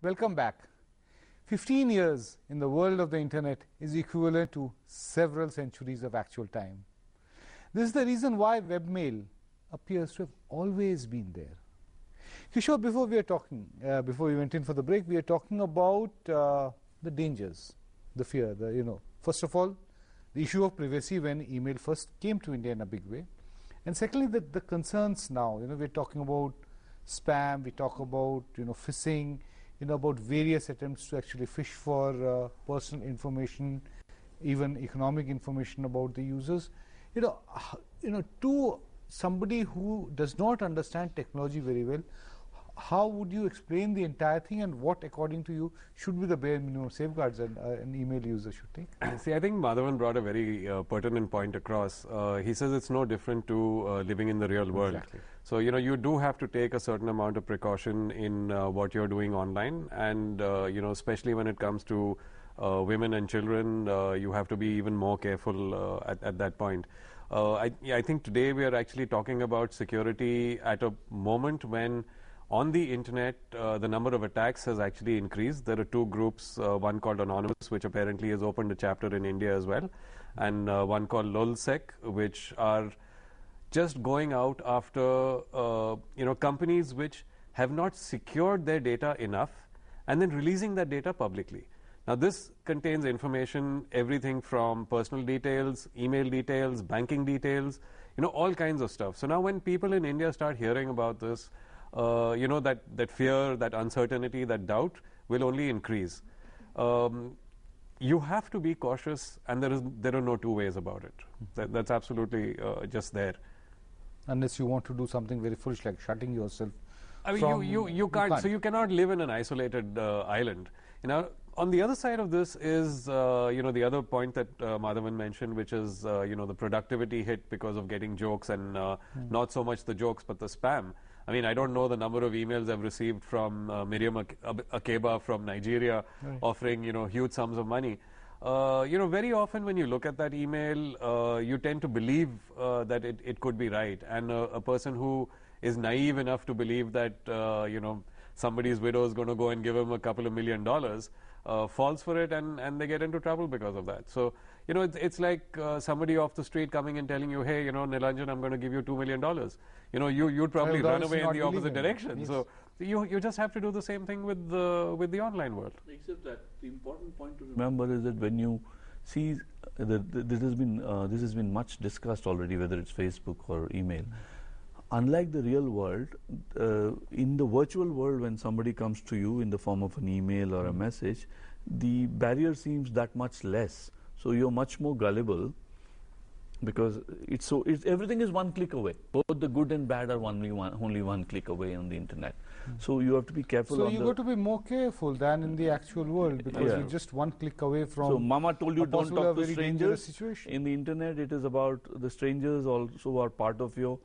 Welcome back. 15 years in the world of the internet is equivalent to several centuries of actual time. This is the reason why webmail appears to have always been there. Kishore, before we went in for the break, we are talking about the dangers, the fear, first of all, the issue of privacy when email first came to India in a big way. And secondly, the concerns now, we're talking about spam, we talk about, phishing, about various attempts to actually fish for personal information, even economic information about the users. To somebody who does not understand technology very well, how would you explain the entire thing, and what, according to you, should be the bare minimum safeguards an email user should take? See, I think Madhavan brought a very pertinent point across. He says it's no different to living in the real world. Exactly. So, you do have to take a certain amount of precaution in what you're doing online, and, especially when it comes to women and children, you have to be even more careful at that point. I think today we are actually talking about security at a moment when on the internet, the number of attacks has actually increased. There are two groups, one called Anonymous, which apparently has opened a chapter in India as well, and one called LulzSec, which are just going out after companies which have not secured their data enough and then releasing that data publicly. Now, this contains information, everything from personal details, email details, banking details, all kinds of stuff. So now when people in India start hearing about this, that fear, that uncertainty, that doubt will only increase. You have to be cautious, and there are no two ways about it. That's absolutely just there. Unless you want to do something very foolish, like shutting yourself. I mean, you can't. So you cannot live in an isolated island. On the other side of this is, the other point that Madhavan mentioned, which is, the productivity hit because of getting jokes, and not so much the jokes, but the spam. I mean, I don't know the number of emails I've received from Miriam Akeba from Nigeria, right, offering, huge sums of money. Very often when you look at that email, you tend to believe that it could be right. And a person who is naive enough to believe that, somebody's widow is going to go and give him a couple of $1 million, falls for it, and they get into trouble because of that. So, it's like somebody off the street coming and telling you, hey, Nilanjan, I'm going to give you $2 million. You'd probably run away in the opposite direction. Yes. So you just have to do the same thing with the online world. Except that the important point to remember is that when you see this has been much discussed already, whether it's Facebook or email. Unlike the real world, in the virtual world, when somebody comes to you in the form of an email or a message, the barrier seems that much less. So you're much more gullible, because everything is one click away. Both the good and bad are only one click away on the internet. So you have to be careful. So you got to be more careful than in the actual world, because you're just one click away from. So Mama told you don't talk to strangers. In the internet, it is about the strangers also are part of your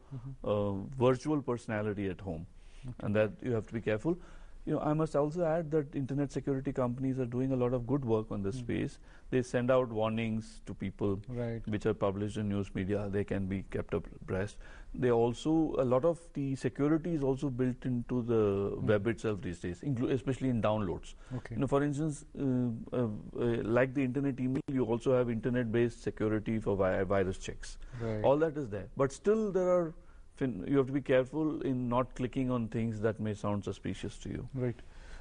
virtual personality at home, and that you have to be careful. I must also add that internet security companies are doing a lot of good work on this space. They send out warnings to people, right, which are published in news media. They can be kept abreast. They also, a lot of the security is also built into the web itself these days, especially in downloads. Okay. For instance, like the internet email, you also have internet-based security for virus checks. Right. All that is there. But still you have to be careful in not clicking on things that may sound suspicious to you. Right.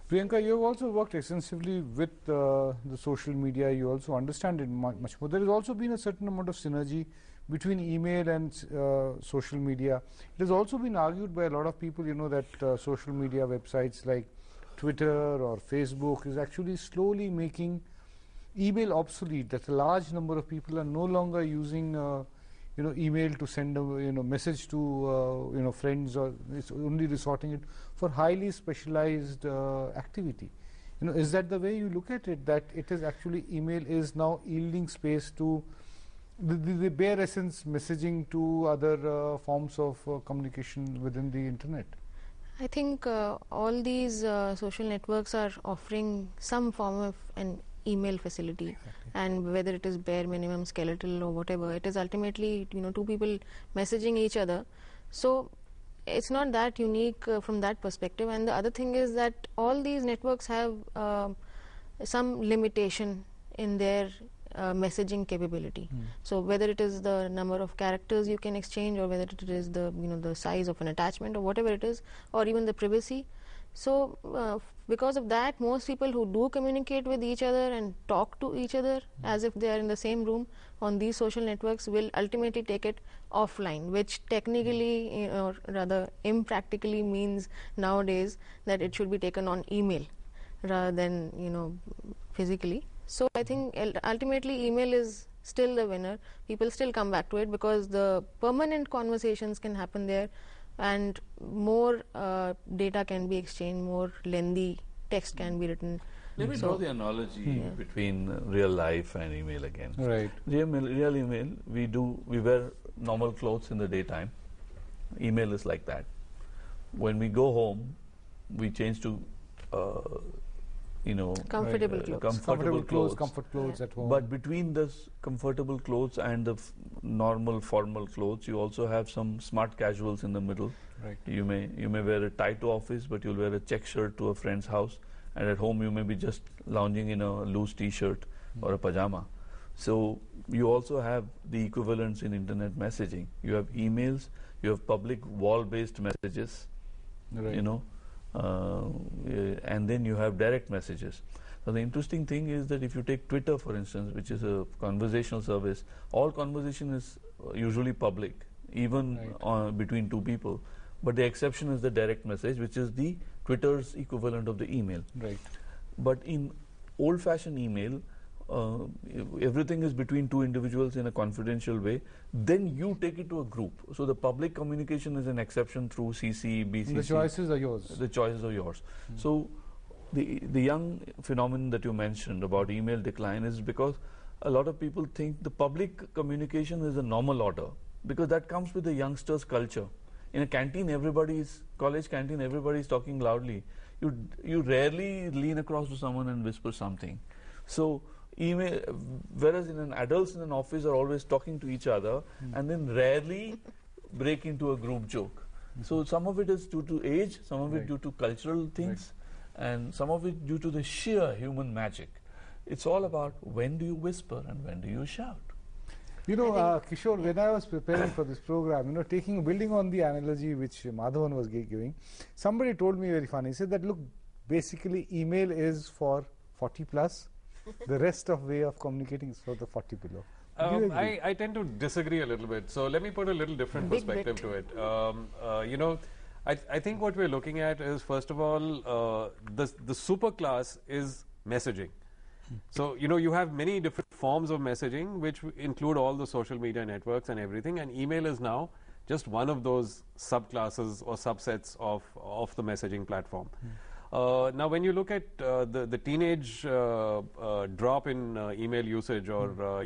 Priyanka, you have also worked extensively with the social media. You also understand it much more. There has also been a certain amount of synergy between email and social media. It has also been argued by a lot of people, that social media websites like Twitter or Facebook is actually slowly making email obsolete. That a large number of people are no longer using email to send a message to friends, or it's only resorting it for highly specialized activity. Is that the way you look at it, that it is actually email is now yielding space to the bare essence messaging to other forms of communication within the internet? I think all these social networks are offering some form of an email facility. Exactly. And whether it is bare minimum, skeletal or whatever, it is ultimately two people messaging each other. So it's not that unique from that perspective. And the other thing is that all these networks have some limitation in their messaging capability. So whether it is the number of characters you can exchange, or whether it is the the size of an attachment, or whatever it is, or even the privacy. So because of that, most people who do communicate with each other and talk to each other as if they are in the same room on these social networks will ultimately take it offline, which technically or rather impractically means nowadays that it should be taken on email rather than physically. So I think ultimately email is still the winner. People still come back to it because the permanent conversations can happen there, and more data can be exchanged, more lengthy text can be written. Let me draw the analogy between real life and email again. Right. Real email, we wear normal clothes in the daytime. Email is like that. When we go home, we change to comfortable clothes. Comfort clothes at home. But between the comfortable clothes and the normal formal clothes, you also have some smart casuals in the middle. Right. You may wear a tie to office, but you'll wear a check shirt to a friend's house, and at home you may be just lounging in a loose t-shirt or a pajama. So you also have the equivalents in internet messaging. You have emails, you have public wall-based messages, Right. And then you have direct messages. So the interesting thing is that if you take Twitter, for instance, which is a conversational service, all conversation is usually public, even between two people. But the exception is the direct message, which is the Twitter's equivalent of the email. Right. But in old-fashioned email, everything is between two individuals in a confidential way. Then you take it to a group. So the public communication is an exception through CC, BCC. The choices are yours. The choices are yours. So the young phenomenon that you mentioned about email decline is because a lot of people think the public communication is a normal order, because that comes with the youngsters' culture. In a canteen, college canteen, everybody is talking loudly. You rarely lean across to someone and whisper something. So email, whereas adults in an office are always talking to each other and then rarely break into a group joke. So some of it is due to age, some of it due to cultural things, and some of it due to the sheer human magic. It's all about when do you whisper and when do you shout. Kishore, when I was preparing for this program, building on the analogy which Madhavan was giving, somebody told me very funny. He said that, look, basically email is for 40 plus. The rest of way of communicating is for the 40 below. I tend to disagree a little bit. So let me put a little different perspective to it. I think what we're looking at is, first of all, the super class is messaging. So, you have many different forms of messaging which include all the social media networks and everything, and email is now just one of those subclasses or subsets of the messaging platform. Now, when you look at the teenage drop in email usage, or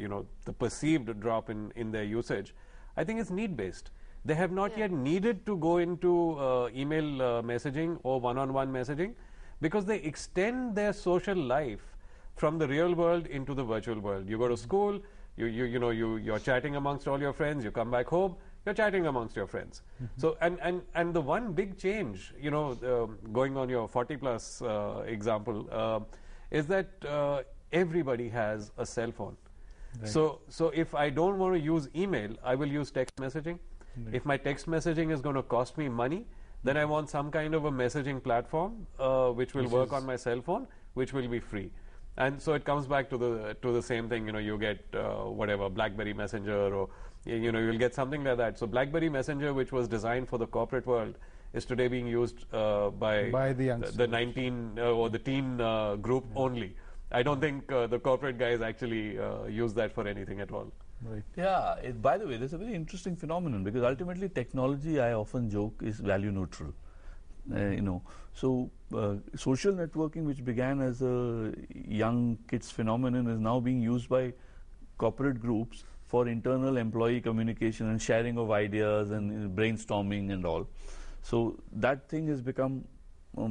the perceived drop in their usage, I think it's need-based. They have not yet needed to go into email messaging or one-on-one messaging, because they extend their social life from the real world into the virtual world. You go to school, you're chatting amongst all your friends. You come back home, you're chatting amongst your friends. So and the one big change, going on your 40 plus example, is that everybody has a cell phone. Right. So if I don't want to use email, I will use text messaging. Right. If my text messaging is going to cost me money, then I want some kind of a messaging platform which will work on my cell phone, which will be free. And so it comes back to the same thing. You get whatever BlackBerry Messenger, or you'll get something like that. So BlackBerry Messenger, which was designed for the corporate world, is today being used by the 19 or the teen group only. I don't think the corporate guys actually use that for anything at all. Right. Yeah. By the way, there's a very interesting phenomenon, because ultimately technology, I often joke, is value neutral. So social networking, which began as a young kids phenomenon, is now being used by corporate groups for internal employee communication and sharing of ideas and brainstorming and all. So that thing has become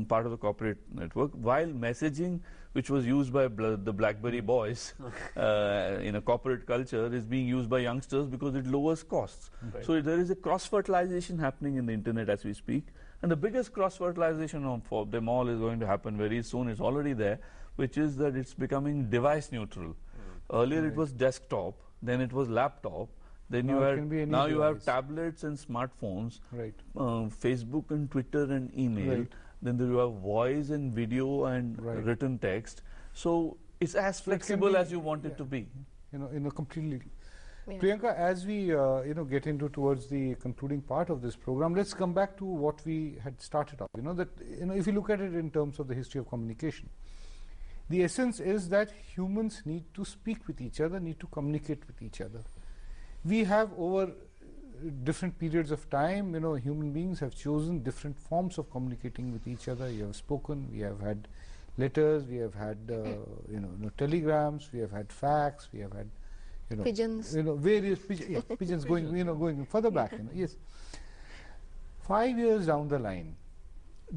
part of the corporate network, while messaging, which was used by the BlackBerry boys in a corporate culture, is being used by youngsters because it lowers costs. Right. So there is a cross-fertilization happening in the internet as we speak, and the biggest cross-fertilization for them all is going to happen very soon. It's already there, which is that it's becoming device neutral. Earlier it was desktop, then it was laptop, then now you have tablets and smartphones, right. Facebook and Twitter and email, right. Then you have voice and video and written text. So it's as flexible as you want it to be. Completely. Yeah. Priyanka, as we get into towards the concluding part of this program, let's come back to what we had started off. If you look at it in terms of the history of communication, the essence is that humans need to speak with each other, need to communicate with each other. We have over different periods of time, human beings have chosen different forms of communicating with each other. You have spoken, we have had letters, we have had telegrams, we have had fax, we have had pigeons, various pigeons going further back. Yes. 5 years down the line,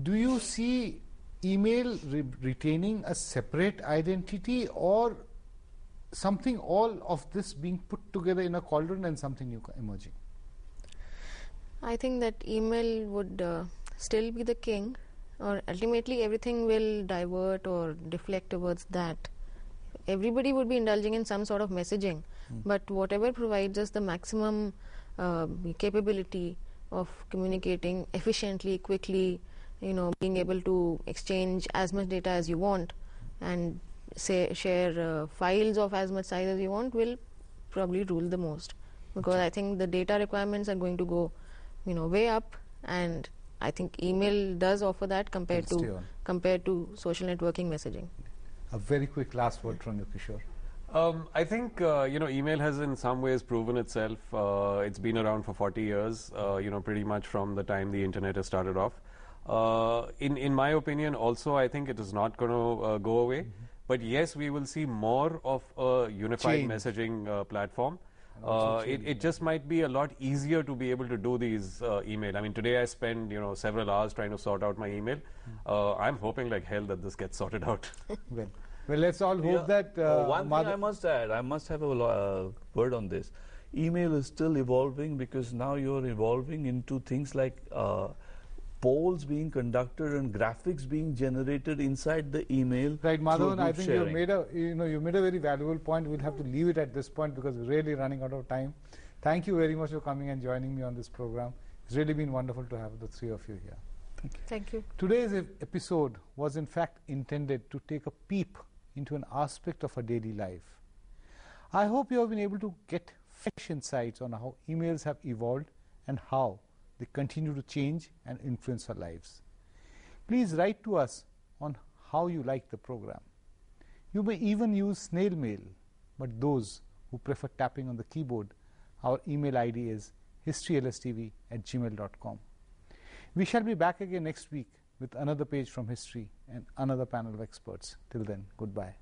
do you see email retaining a separate identity, or something all of this being put together in a cauldron and something new emerging? I think that email would still be the king, or ultimately everything will divert or deflect towards that. Everybody would be indulging in some sort of messaging, but whatever provides us the maximum capability of communicating efficiently, quickly, being able to exchange as much data as you want and share files of as much size as you want will probably rule the most, because I think the data requirements are going to go way up, and I think email does offer that compared to social networking messaging. A very quick last word from you, Kishore. I think email has in some ways proven itself. It's been around for 40 years, pretty much from the time the internet has started off. In my opinion, also, I think it is not going to go away. But yes, we will see more of a unified messaging platform. It just might be a lot easier to be able to do these email. I mean, today I spend several hours trying to sort out my email. I'm hoping like hell that this gets sorted out. Well, let's all hope that. One thing I must add, I must have a word on this. Email is still evolving, because now you're evolving into things like polls being conducted and graphics being generated inside the email. Right, Madhavan, I think you made a very valuable point. We'll have to leave it at this point because we're really running out of time. Thank you very much for coming and joining me on this program. It's really been wonderful to have the three of you here. Thank you. Thank you. Today's episode was in fact intended to take a peep into an aspect of our daily life. I hope you have been able to get fresh insights on how emails have evolved and how they continue to change and influence our lives. Please write to us on how you like the program. You may even use snail mail, but those who prefer tapping on the keyboard, our email ID is historylstv@gmail.com. We shall be back again next week with another page from history and another panel of experts. Till then, goodbye.